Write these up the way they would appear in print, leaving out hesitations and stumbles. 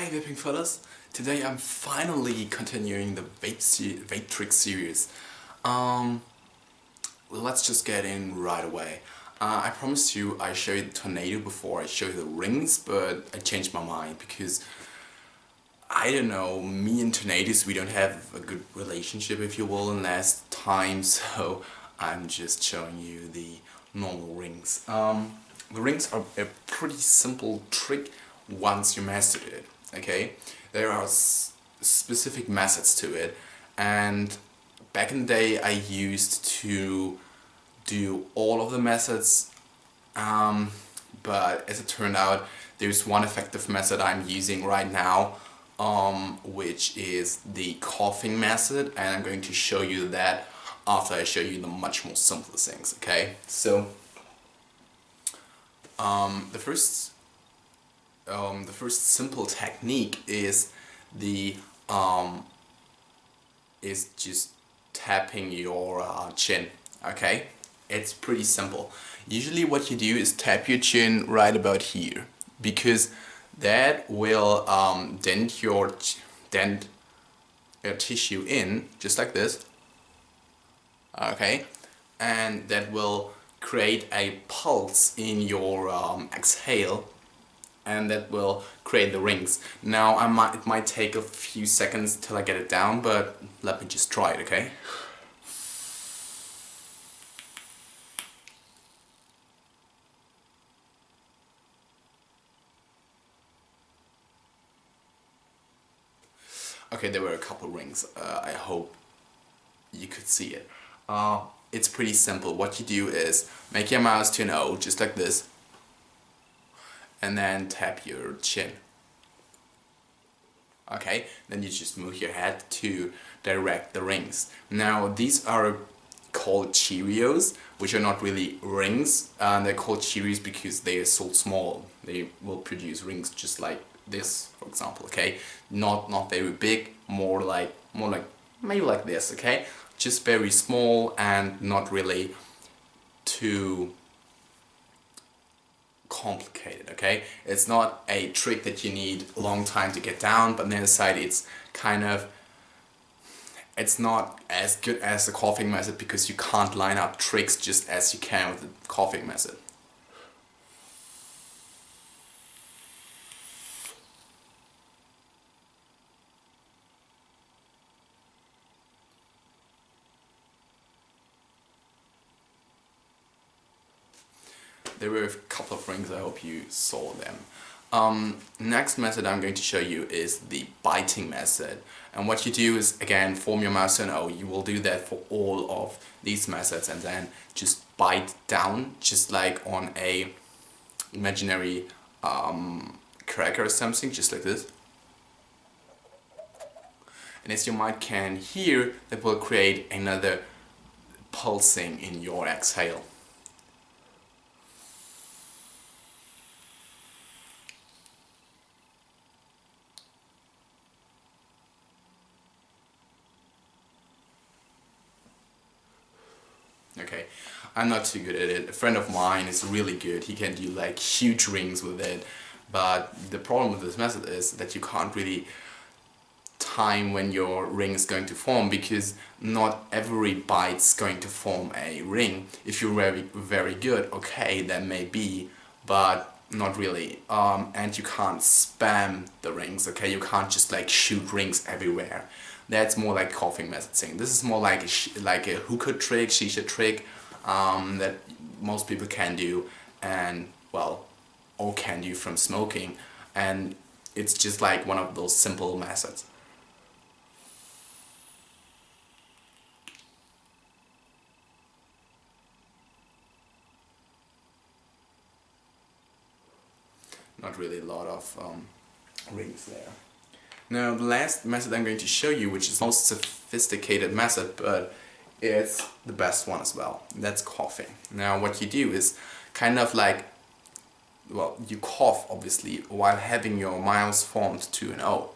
Hi vaping fellas! Today I'm finally continuing the vape trick series. Well, let's just get in right away. I promised you I show you the tornado before I show you the rings, but I changed my mind because I don't know, me and tornadoes, we don't have a good relationship, if you will, in last time, so I'm just showing you the normal rings. The rings are a pretty simple trick once you master it, okay? There are specific methods to it, and back in the day I used to do all of the methods, but as it turned out, there's one effective method I'm using right now, which is the coughing method, and I'm going to show you that after I show you the much more simpler things, okay? So, the first simple technique is just tapping your chin, okay? It's pretty simple. Usually what you do is tap your chin right about here, because that will dent your tissue in, just like this, okay? And that will create a pulse in your exhale, and that will create the rings. Now it might take a few seconds till I get it down, but let me just try it, okay? Okay, there were a couple rings. I hope you could see it. It's pretty simple. What you do is make your mouse to an O, just like this, and then tap your chin. Okay, then you just move your head to direct the rings. Now these are called Cheerios, which are not really rings. They're called Cheerios because they are so small. They will produce rings just like this, for example. Okay, not very big, more like maybe like this. Okay, just very small and not really too complicated, okay? It's not a trick that you need a long time to get down, but on the other side it's not as good as the coughing method, because you can't line up tricks just as you can with the coughing method. There were a couple of rings, I hope you saw them. Next method I'm going to show you is the biting method. And what you do is, again, form your mouse to an O. You will do that for all of these methods, and then just bite down, just like on a imaginary cracker or something, just like this. And as you might can hear, that will create another pulsing in your exhale. Okay, I'm not too good at it. A friend of mine is really good. He can do like huge rings with it, but the problem with this method is that you can't really time when your ring is going to form, because not every bite's going to form a ring. If you're very good, okay, that may be, but not really. And you can't spam the rings, okay? You can't just like shoot rings everywhere. That's more like coughing method thing. This is more like a hookah trick, shisha trick, that most people can do, and well, all can do from smoking, and it's just like one of those simple methods. Not really a lot of rings there. Now the last method I'm going to show you, which is the most sophisticated method, but it's the best one as well. That's coughing. Now what you do is kind of like, well, you cough obviously while having your mouth formed to an O.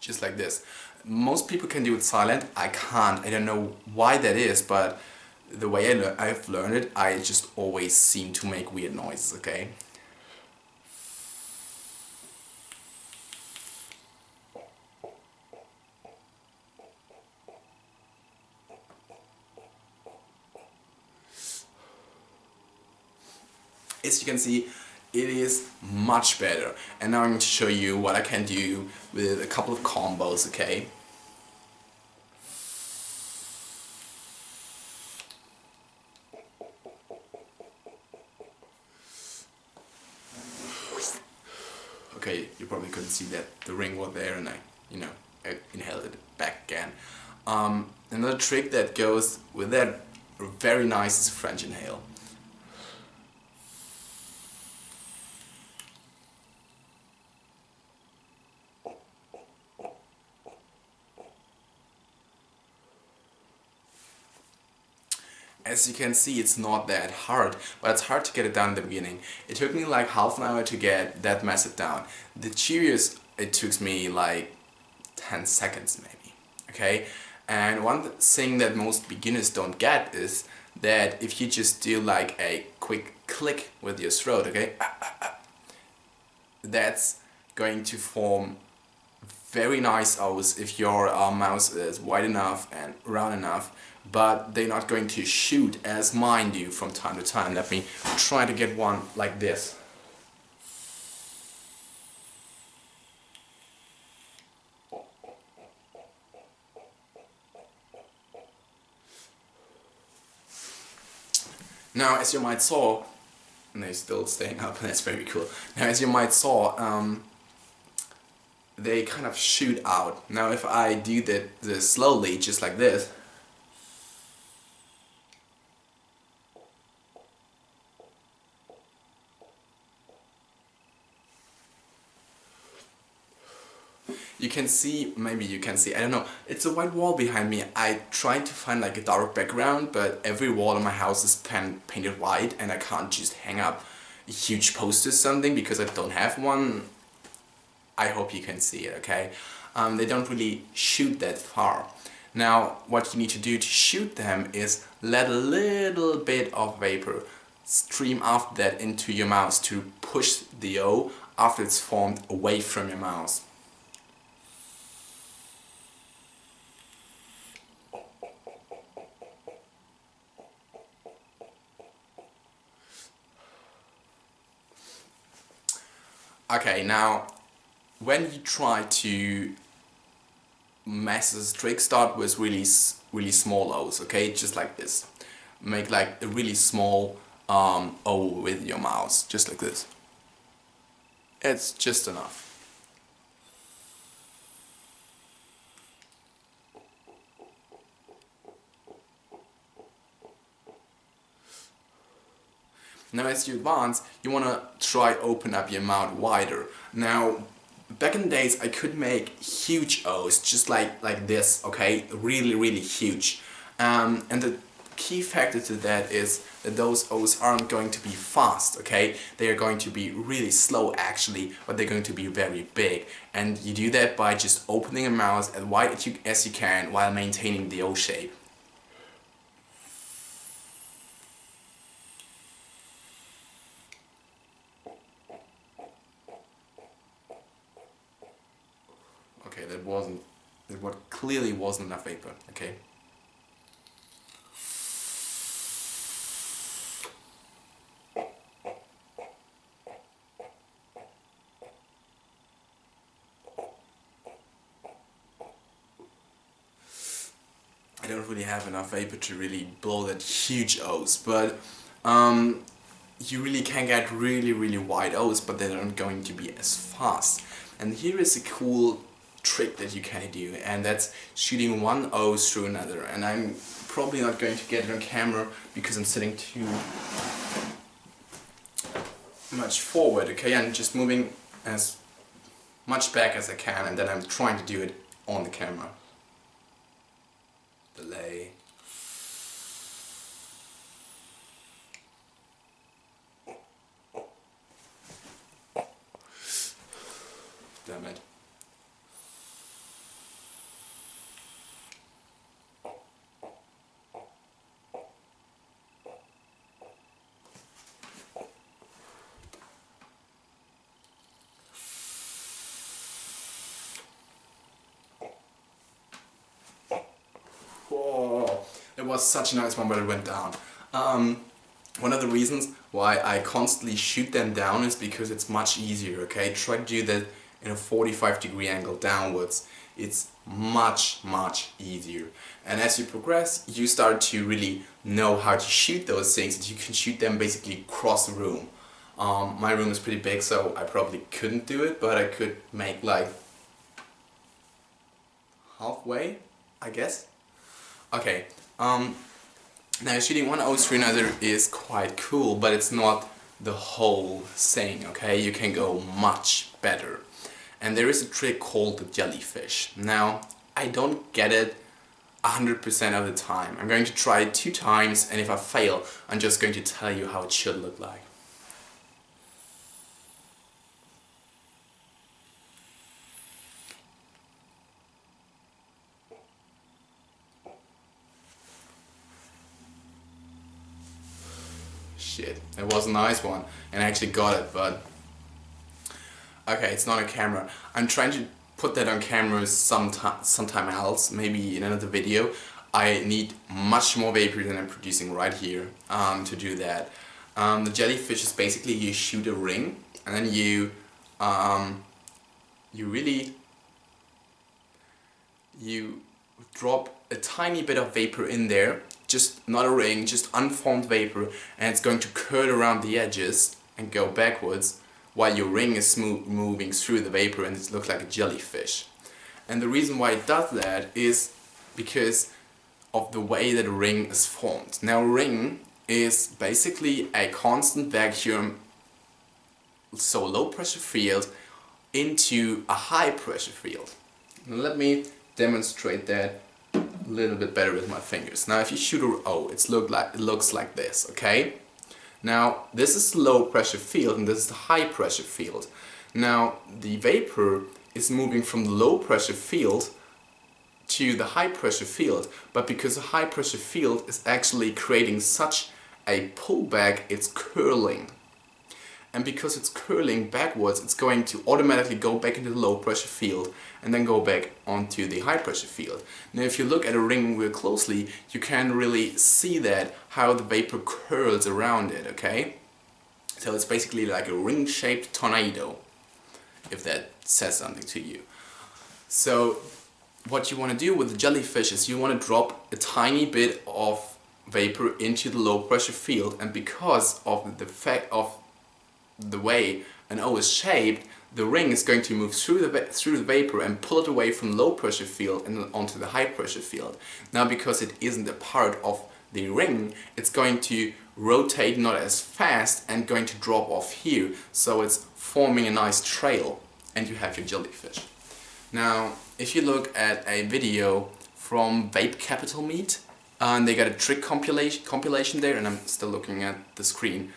Just like this. Most people can do it silent. I can't. I don't know why that is, but the way I've learned it, I just always seem to make weird noises, okay? as you can see, it is much better. And now I'm going to show you what I can do with a couple of combos, okay? Okay, you probably couldn't see that the ring was there and I inhaled it back again. Another trick that goes with that very nice is French inhale. As you can see, it's not that hard, but it's hard to get it down in the beginning. It took me like half an hour to get that method down. The Cheerios, it took me like 10 seconds maybe, okay? And one thing that most beginners don't get is that if you just do like a quick click with your throat, okay? That's going to form very nice O's if your mouth is wide enough and round enough, but they're not going to shoot as mine do from time to time. Let me try to get one like this. Now, as you might saw, and they're still staying up, that's very cool. Now, as you might saw, they kind of shoot out. Now, if I do this slowly, just like this, you can see, maybe you can see, I don't know, it's a white wall behind me. I tried to find like a dark background, but every wall in my house is painted white and I can't just hang up a huge poster or something because I don't have one. I hope you can see it, okay? They don't really shoot that far. Now, what you need to do to shoot them is let a little bit of vapor stream after that into your mouth to push the O after it's formed away from your mouth. Okay, now when you try to mess this trick, start with really small O's, okay? Just like this. Make like a really small O with your mouth, just like this. It's just enough. Now as you advance, you want to try open up your mouth wider. Now, back in the days I could make huge O's, just like this, okay? Really huge. And the key factor to that is that those O's aren't going to be fast, okay? They are going to be really slow actually, but they're going to be very big. And you do that by just opening your mouth as wide as you can while maintaining the O shape. Okay, that clearly wasn't enough vapor, okay? I don't really have enough vapor to really blow that huge O's, but you really can get really wide O's, but they're not going to be as fast. And here is a cool trick that you can do, and that's shooting one O through another. And I'm probably not going to get it on camera because I'm sitting too much forward, okay? I'm just moving as much back as I can, and then I'm trying to do it on the camera. Delay. Damn it. Whoa, it was such a nice one, but it went down. One of the reasons why I constantly shoot them down is because it's much easier, okay? Try to do that in a 45-degree angle downwards. It's much easier. And as you progress, you start to really know how to shoot those things, and you can shoot them basically across the room. My room is pretty big, so I probably couldn't do it, but I could make like halfway, I guess. Okay, now shooting one O through another is quite cool, but it's not the whole thing, okay? You can go much better. And there is a trick called the jellyfish. Now, I don't get it 100% of the time. I'm going to try it 2 times, and if I fail, I'm just going to tell you how it should look like. Shit, that was a nice one, and I actually got it, but okay, it's not on camera. I'm trying to put that on camera sometime else, maybe in another video. I need much more vapor than I'm producing right here to do that. The jellyfish is basically you shoot a ring, and then you drop a tiny bit of vapor in there, just not a ring, just unformed vapor, and it's going to curl around the edges and go backwards while your ring is moving through the vapor, and it looks like a jellyfish. And the reason why it does that is because of the way that a ring is formed. Now, a ring is basically a constant vacuum, so low pressure field, into a high pressure field. Now, let me demonstrate that a little bit better with my fingers. Now, if you shoot a O, it looks like this, okay? Now, this is the low pressure field and this is the high pressure field. Now, the vapor is moving from the low pressure field to the high pressure field, but because the high pressure field is actually creating such a pullback, it's curling. And because it's curling backwards, it's going to automatically go back into the low pressure field and then go back onto the high pressure field. Now, if you look at a ring real closely, you can really see that, how the vapor curls around it, okay? So it's basically like a ring-shaped tornado, if that says something to you. So what you want to do with the jellyfish is you want to drop a tiny bit of vapor into the low pressure field, and because of the fact of the way an O is shaped, the ring is going to move through the vapor and pull it away from the low pressure field and onto the high pressure field. Now, because it isn't a part of the ring, it's going to rotate not as fast and going to drop off here, so it's forming a nice trail, and you have your jellyfish. Now, if you look at a video from Vape Capital Meet, and they got a trick compilation there, and I'm still looking at the screen.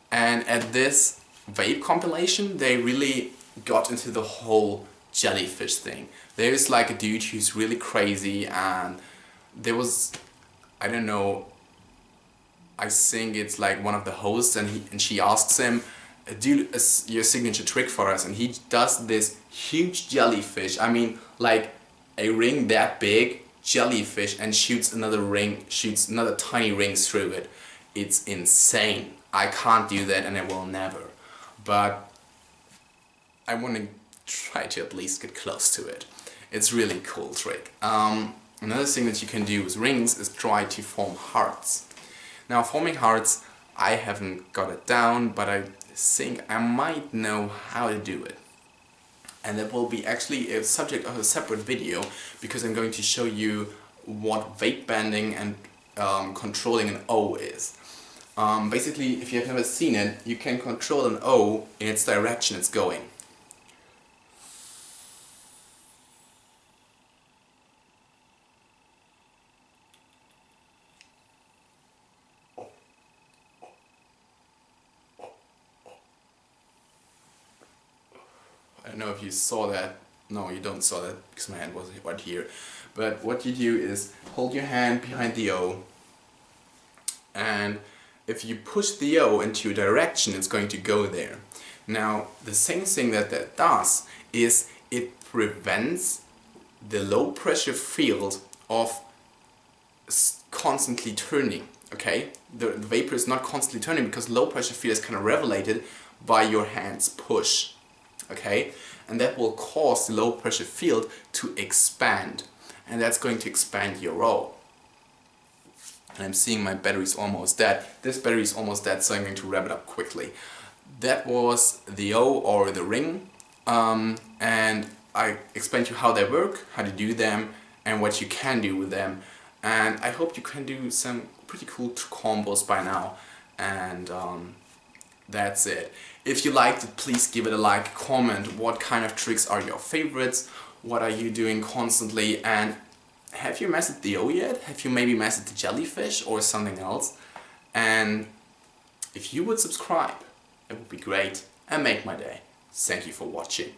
And at this vape compilation, they really got into the whole jellyfish thing. There's like a dude who's really crazy, and there was, I don't know, I think it's like one of the hosts, and she asks him, do your signature trick for us, and he does this huge jellyfish, I mean like a ring that big, jellyfish, and shoots another tiny ring through it. It's insane. I can't do that, and I will never. But I want to try to at least get close to it. It's really cool trick. Another thing that you can do with rings is try to form hearts. Now, forming hearts, I haven't got it down, but I think I might know how to do it. And that will be actually a subject of a separate video, because I'm going to show you what vape banding and controlling an O is. Basically, if you have never seen it, you can control an O in its direction it's going. I don't know if you saw that. No, you don't saw that because my hand was right here. But what you do is hold your hand behind the O, and if you push the O into a direction, it's going to go there. Now, the same thing that does is it prevents the low pressure field of constantly turning. okay? The vapor is not constantly turning because low pressure field is kind of regulated by your hand's push, okay? And that will cause the low pressure field to expand, and that's going to expand your O. And I'm seeing my battery's almost dead. This battery is almost dead, so I'm going to wrap it up quickly. That was the O, or the ring, and I explained to you how they work, how to do them, and what you can do with them. And I hope you can do some pretty cool combos by now. And that's it. If you liked it, please give it a like, comment what kind of tricks are your favorites, what are you doing constantly, and have you mastered the O yet? Have you maybe mastered the jellyfish or something else? And if you would subscribe, it would be great and make my day. Thank you for watching.